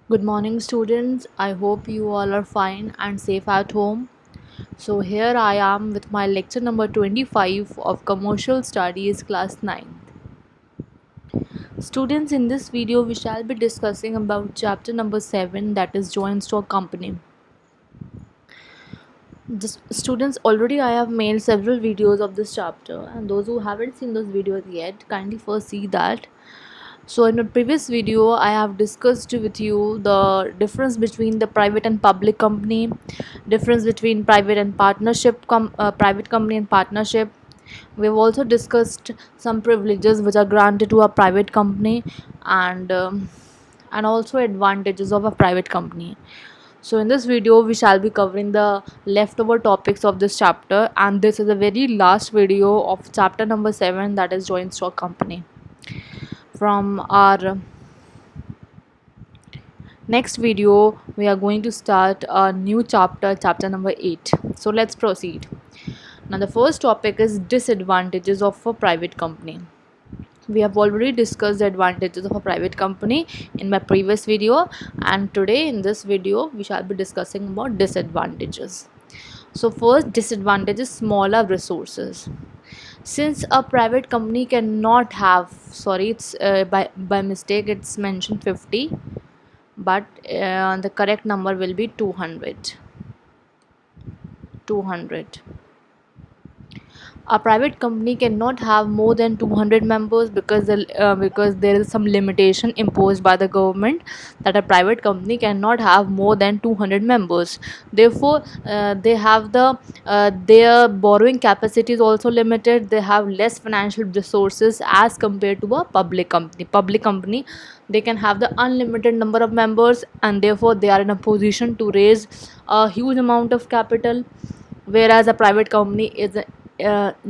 Good morning, students. I hope you all are fine and safe at home. So, here I am with my lecture number 25 of Commercial Studies, Class 9. Students, in this video, we shall be discussing about chapter number 7, that is Joint Stock Company. Students, already I have made several videos of this chapter, and those who haven't seen those videos yet, kindly first see that. So in a previous video, I have discussed with you the difference between the private and public company, difference between private company and partnership. We have also discussed some privileges which are granted to a private company and also advantages of a private company. So in this video, we shall be covering the leftover topics of this chapter, and this is the very last video of chapter number 7, that is joint stock company. From our next video, we are going to start a new chapter, chapter number 8. So let's proceed. Now the first topic is disadvantages of a private company. We have already discussed the advantages of a private company in my previous video, and today in this video we shall be discussing about disadvantages. So first disadvantage is smaller resources. Since a private company cannot have, sorry, it's by mistake it's mentioned 50, but the correct number will be 200. A private company cannot have more than 200 members because there is some limitation imposed by the government that a private company cannot have more than 200 members. Therefore they have their borrowing capacity is also limited. They have less financial resources as compared to a public company. They can have the unlimited number of members, and therefore they are in a position to raise a huge amount of capital, whereas a private company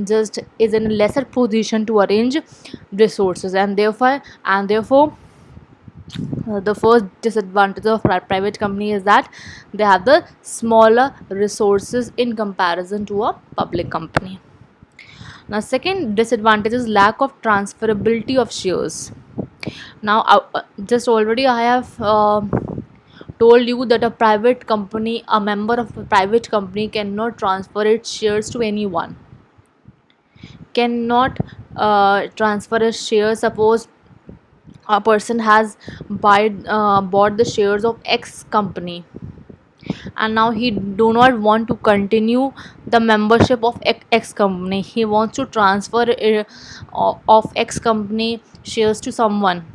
just is in a lesser position to arrange resources, and therefore the first disadvantage of private company is that they have the smaller resources in comparison to a public company. Now second disadvantage is lack of transferability of shares. Now just already I have told you that a member of a private company cannot transfer its shares to anyone, cannot transfer a share. Suppose a person has bought the shares of X company, and now he do not want to continue the membership of X company. He wants to transfer of X company shares to someone,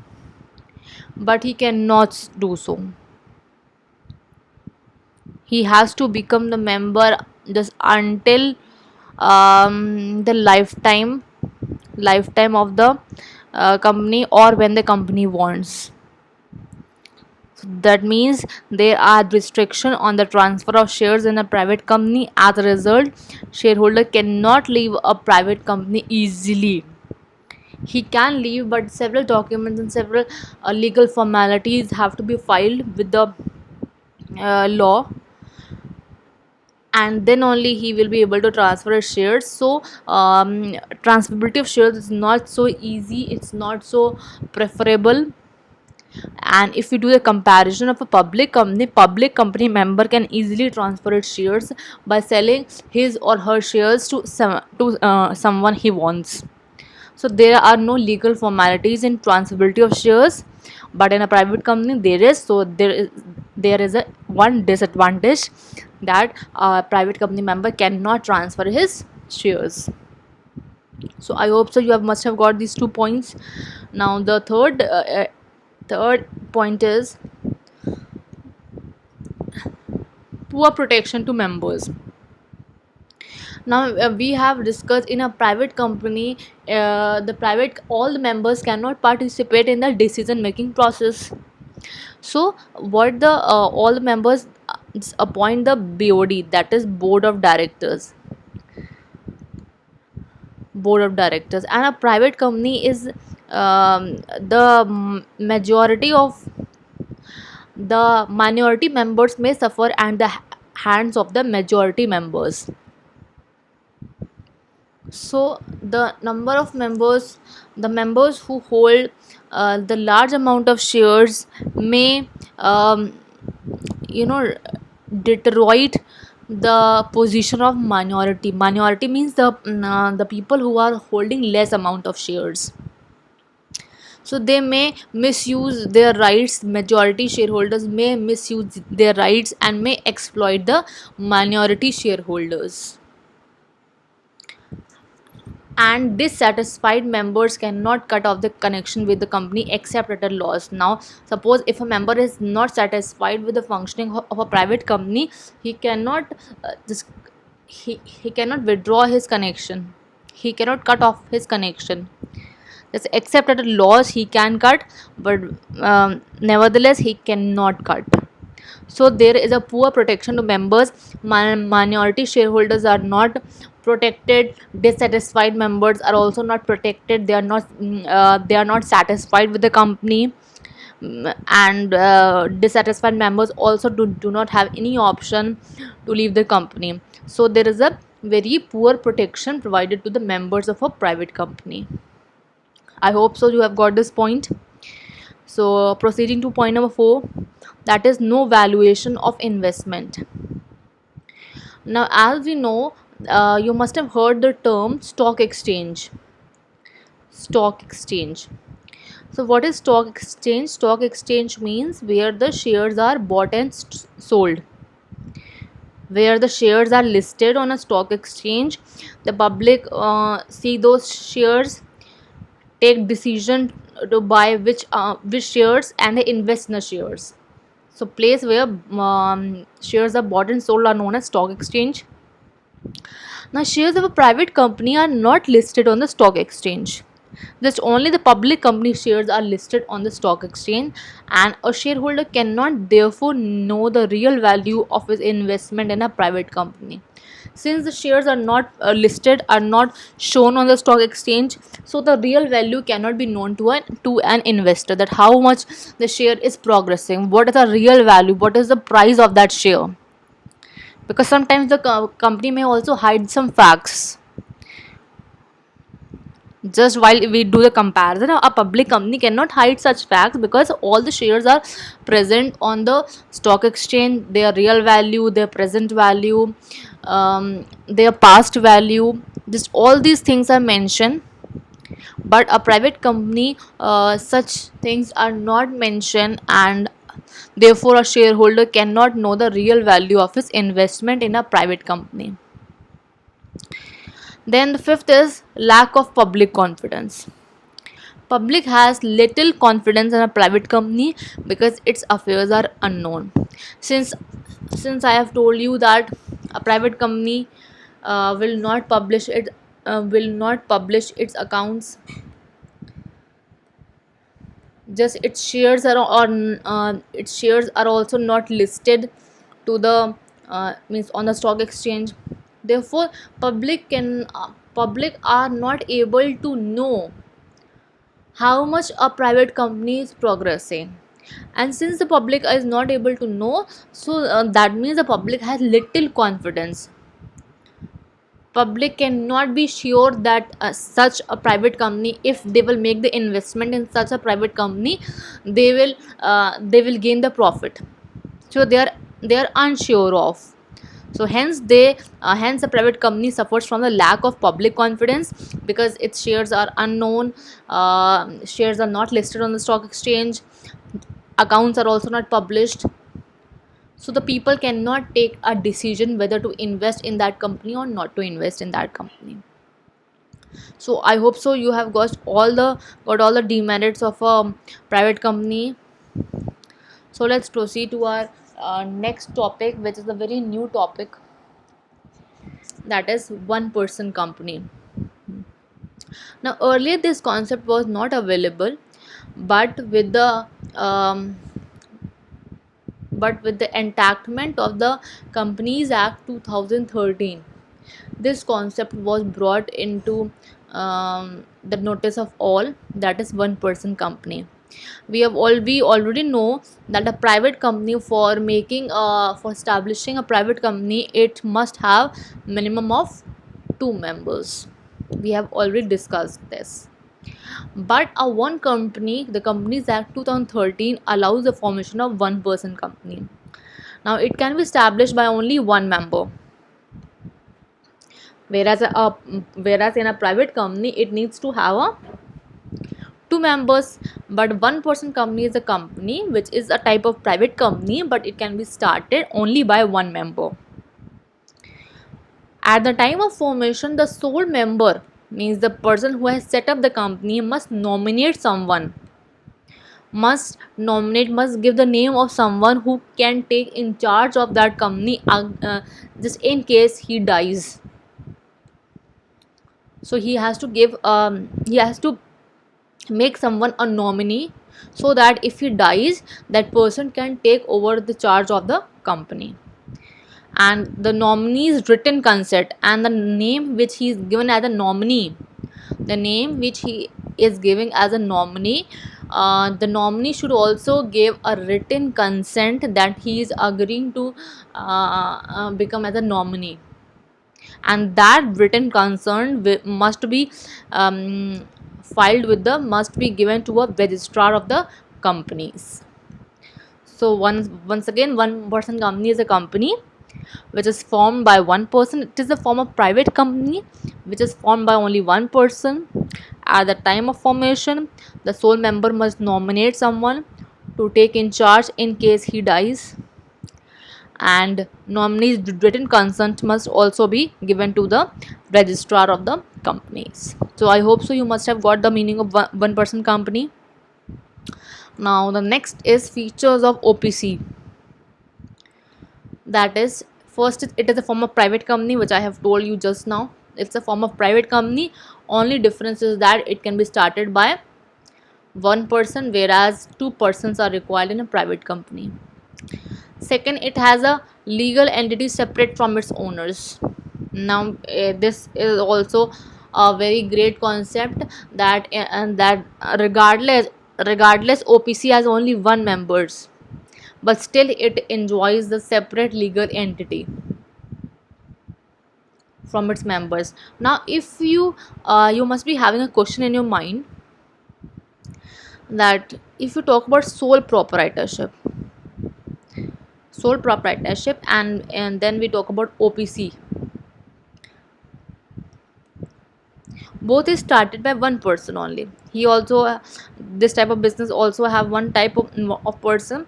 but he cannot do so. He has to become the member just until the lifetime of the company, or when the company wants. So that means there are restriction on the transfer of shares in a private company. As a result, shareholder cannot leave a private company easily. He can leave, but several documents and several legal formalities have to be filed with the law, and then only he will be able to transfer his shares. So transferability of shares is not so easy, it's not so preferable. And if you do a comparison of a public company member can easily transfer its shares by selling his or her shares to someone he wants. So there are no legal formalities in transferability of shares, but in a private company there is. So there is a one disadvantage, that a private company member cannot transfer his shares. So I hope so you must have got these 2 points. Now the third point is poor protection to members. Now we have discussed in a private company, all the members cannot participate in the decision making process. So what the all the members appoint the BOD, that is board of directors, and a private company is majority of the minority members may suffer at the hands of the majority members. So the members who hold the large amount of shares may um, you know detroit the position of minority means the people who are holding less amount of shares. So they may misuse their rights. Majority shareholders may misuse their rights and may exploit the minority shareholders. And dissatisfied members cannot cut off the connection with the company except at a loss. Now suppose if a member is not satisfied with the functioning of a private company, he cannot just he cannot withdraw his connection, he cannot cut off his connection. Just except at a loss he can cut, but nevertheless he cannot cut. So there is a poor protection to members. Minority shareholders are not protected. Dissatisfied members are also not protected. They are not satisfied with the company. And dissatisfied members also do not have any option to leave the company. So there is a very poor protection provided to the members of a private company. I hope so you have got this point. So proceeding to point number 4, that is no valuation of investment. Now as we know, you must have heard the term stock exchange. Stock exchange. So what is stock exchange? Stock exchange means where the shares are bought and sold. Where the shares are listed on a stock exchange, the public see those shares, take decision to buy which shares, and they invest in the shares. So place where shares are bought and sold are known as stock exchange. Now shares of a private company are not listed on the stock exchange. Just only the public company shares are listed on the stock exchange, and a shareholder cannot therefore know the real value of his investment in a private company. Since the shares are not listed, are not shown on the stock exchange, so the real value cannot be known to an investor, that how much the share is progressing, what is the real value, what is the price of that share. Because sometimes the company may also hide some facts. Just while we do the comparison, a public company cannot hide such facts because all the shares are present on the stock exchange, their real value, their present value, their past value, just all these things are mentioned. But a private company, such things are not mentioned, and therefore a shareholder cannot know the real value of his investment in a private company. Then the fifth is lack of public confidence. Public has little confidence in a private company because its affairs are unknown. Since I have told you that a private company will not publish its accounts. Just its shares are also not listed to the means on the stock exchange. Therefore public are not able to know how much a private company is progressing. And since the public is not able to know, so that means the public has little confidence. Public cannot be sure that such a private company, if they will make the investment in such a private company, they will gain the profit. So they are unsure of. So hence a private company suffers from the lack of public confidence because its shares are unknown, shares are not listed on the stock exchange, accounts are also not published. So the people cannot take a decision whether to invest in that company or not to invest in that company. So I hope so you have got all the demerits of a private company. So let's proceed to our next topic, which is a very new topic, that is one person company. Now earlier this concept was not available, but um, with the enactment of the Companies Act 2013, this concept was brought into the notice of all, that is one person company. We already know that a private company, for establishing a private company, it must have minimum of 2 members. We have already discussed this. But a one company, the Companies Act 2013 allows the formation of one person company. Now it can be established by only one member, whereas in a private company it needs to have a two members. But one person company is a company which is a type of private company, but it can be started only by one member. At the time of formation, the sole member, means the person who has set up the company, must give the name of someone who can take in charge of that company, just in case he dies. So he has to make someone a nominee, so that if he dies, that person can take over the charge of the company. And the nominee's written consent and the name which he is given as a nominee, the name which he is giving as a nominee, the nominee should also give a written consent that he is agreeing to become as a nominee. And that written consent must be um, filed with the must be given to a registrar of the companies. So once again, one person company is a company which is formed by one person. It is a form of private company which is formed by only one person. At the time of formation, the sole member must nominate someone to take in charge in case he dies, and nominee's written consent must also be given to the registrar of the companies. So I hope so you must have got the meaning of one person company. Now the next is features of OPC. That is, first it is a form of private company, which I have told you just now. It's a form of private company. Only difference is that it can be started by one person, whereas two persons are required in a private company. Second, it has a legal entity separate from its owners. Now this is also a very great concept, that and that regardless OPC has only one members, but still it enjoys the separate legal entity from its members. Now if you must be having a question in your mind, that if you talk about sole proprietorship, and then we talk about OPC, both is started by one person only. He also this type of business also have one type of person,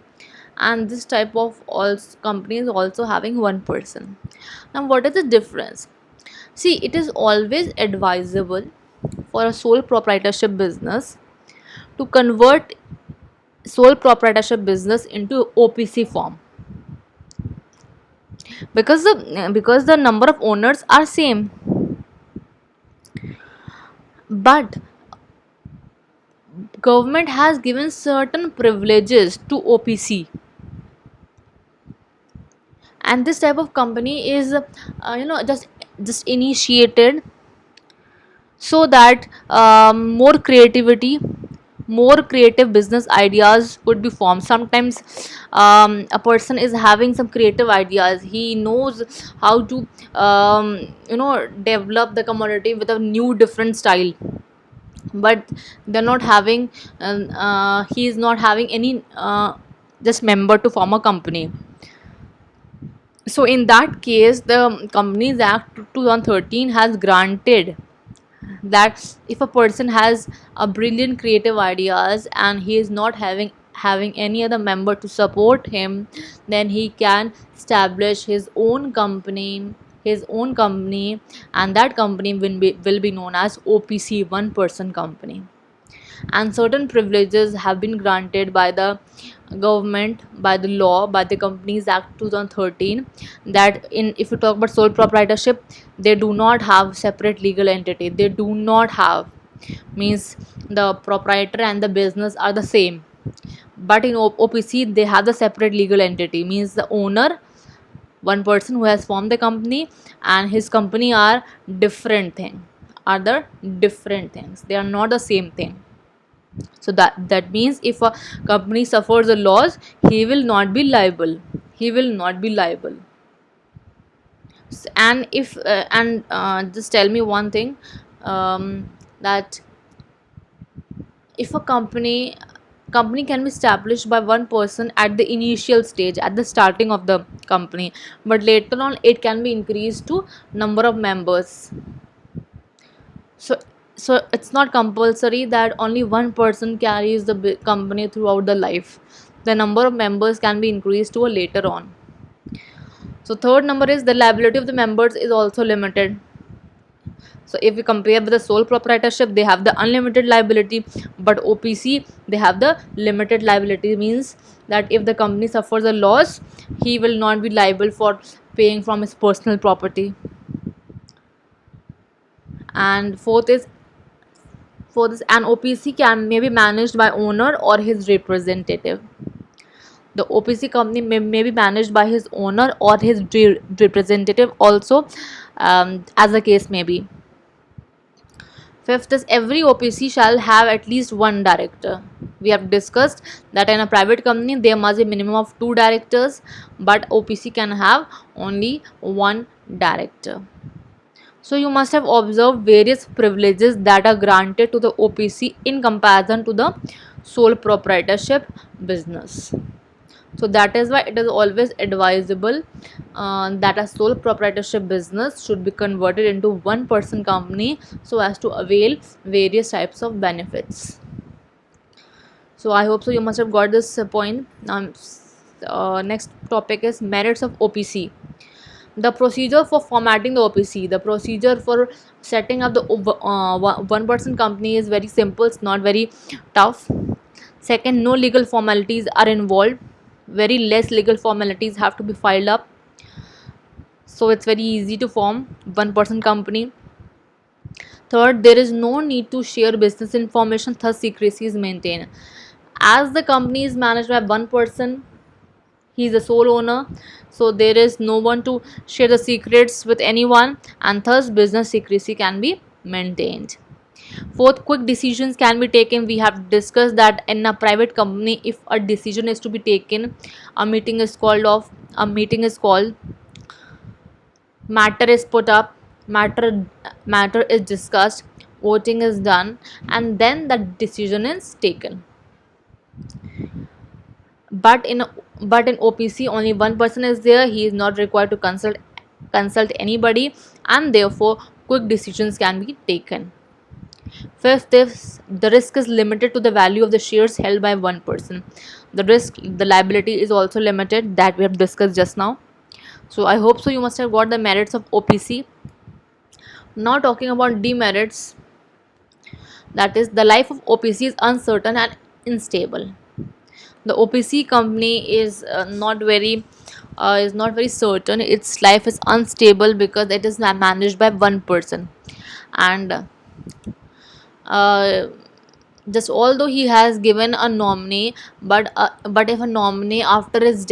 and this type of also company is also having one person. Now what is the difference? See, it is always advisable for a sole proprietorship business to convert sole proprietorship business into OPC form, because the number of owners are same. But government has given certain privileges to OPC, and this type of company is just initiated so that more creative business ideas could be formed. Sometimes a person is having some creative ideas, he knows how to develop the commodity with a new different style, but they're not having he is not having any just member to form a company. So in that case, the Companies Act 2013 has granted that if a person has a brilliant creative ideas and he is not having any other member to support him, then he can establish his own company, and that company will be known as OPC, one person company. And certain privileges have been granted by the government, by the law, by the Companies Act 2013, that in if you talk about sole proprietorship, they do not have separate legal entity. They do not have, means the proprietor and the business are the same, but in OPC they have the separate legal entity, means the owner, one person who has formed the company, and his company are different thing, are the different things, they are not the same thing. So that means if a company suffers a loss, he will not be liable, he will not be liable. And if and just tell me one thing, that if a company can be established by one person at the initial stage, at the starting of the company, but later on it can be increased to number of members. So so it's not compulsory that only one person carries the company throughout the life. The number of members can be increased to a later on. So third number is the liability of the members is also limited. So if we compare with the sole proprietorship, they have the unlimited liability, but OPC they have the limited liability. Means that if the company suffers a loss, he will not be liable for paying from his personal property. And fourth is an OPC can may be managed by owner or his representative. The OPC company may be managed by his owner or his representative also, as the case may be. Fifth is every OPC shall have at least one director. We have discussed that in a private company there must be a minimum of two directors, but OPC can have only one director. So you must have observed various privileges that are granted to the OPC in comparison to the sole proprietorship business. So that is why it is always advisable that a sole proprietorship business should be converted into one person company so as to avail various types of benefits. So I hope so you must have got this point. Next topic is merits of OPC. The procedure for formatting the OPC, the procedure for setting up the one person company is very simple, it's not very tough. Second, no legal formalities are involved, very less legal formalities have to be filed up, so it's very easy to form one person company. Third, there is no need to share business information, thus secrecy is maintained. As the company is managed by one person, he is the sole owner, so there is no one to share the secrets with anyone, and thus business secrecy can be maintained. Fourth, quick decisions can be taken. We have discussed that in a private company, if a decision is to be taken, a meeting is called, matter is put up, matter is discussed, voting is done, and then the decision is taken. But in OPC only one person is there, he is not required to consult anybody, and therefore quick decisions can be taken. Fifth is the risk is limited to the value of the shares held by one person. The liability is also limited, that we have discussed just now. So I hope so you must have got the merits of OPC. Now talking about demerits, that is the life of OPC is uncertain and unstable. The OPC company is not very certain. Its life is unstable because it is managed by one person, and uh, just although he has given a nominee, but if a nominee after the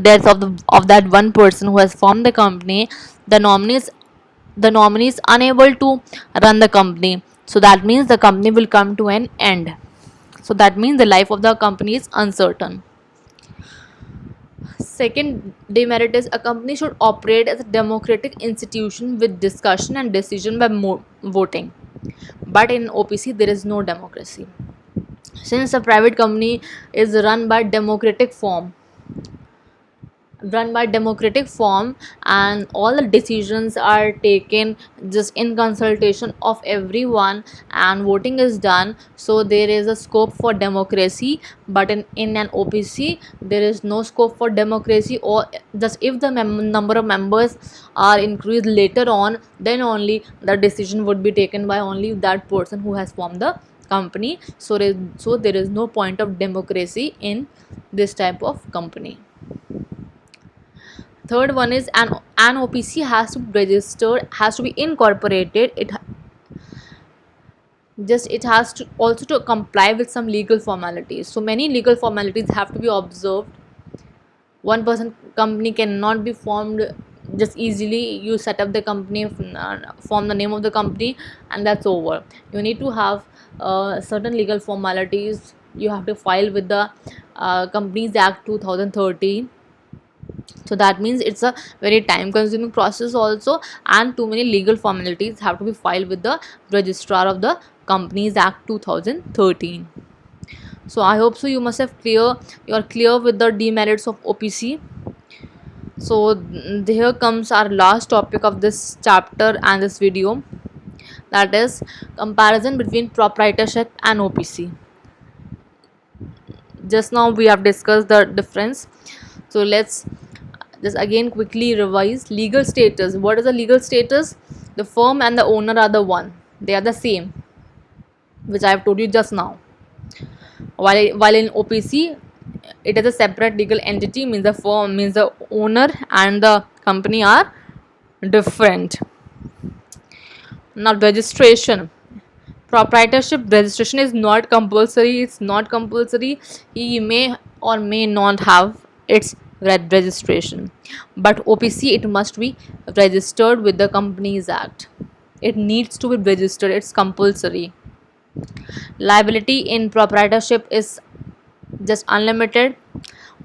death of that one person who has formed the company, the nominee is unable to run the company, so that means the company will come to an end. So that means the life of the company is uncertain. Second demerit is a company should operate as a democratic institution with discussion and decision by voting. But in OPC, there is no democracy. Since a private company is run by democratic form, and all the decisions are taken just in consultation of everyone, and voting is done, so there is a scope for democracy. But in an OPC there is no scope for democracy, or just if the number of members are increased later on, then only the decision would be taken by only that person who has formed the company. So there is no point of democracy in this type of company. Third one is an OPC has to be registered, has to be incorporated. It has to also to comply with some legal formalities. So many legal formalities have to be observed. One person company cannot be formed just easily. You set up the company, form the name of the company, and that's over. You need to have certain legal formalities. You have to file with the Companies Act 2013. So that means it's a very time consuming process also, and too many legal formalities have to be filed with the registrar of the Companies Act 2013. So I hope so you must have you are clear with the demerits of OPC. So here comes our last topic of this chapter and this video, that is comparison between proprietorship and OPC. Just now we have discussed the difference, so let's just again quickly revise. Legal status. What is the legal status? The firm and the owner are the one, they are the same, which I have told you just now. While in OPC it is a separate legal entity, means the firm, means the owner and the company are different. Now registration. Proprietorship registration is not compulsory. It's not compulsory. He may or may not have its registration, but OPC it must be registered with the Companies Act. It needs to be registered. It's compulsory. Liability in proprietorship is just unlimited,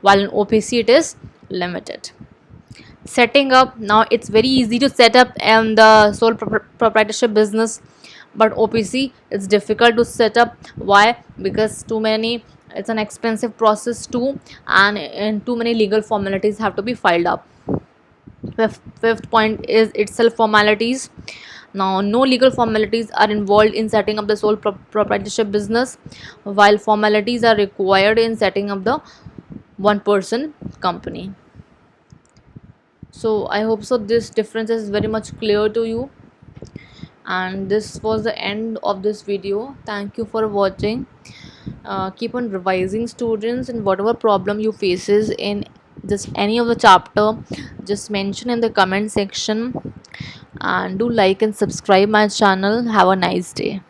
while in OPC it is limited. Setting up. Now it's very easy to set up the sole proprietorship business, but OPC it's difficult to set up. Why? Because too many, it's an expensive process too, and too many legal formalities have to be filed up. Fifth point is itself formalities. Now no legal formalities are involved in setting up the sole proprietorship business, while formalities are required in setting up the one person company. So I hope so this difference is very much clear to you, and this was the end of this video. Thank you for watching. Keep on revising, students, and whatever problem you faces in just any of the chapter, just mention in the comment section, and do like and subscribe my channel. Have a nice day.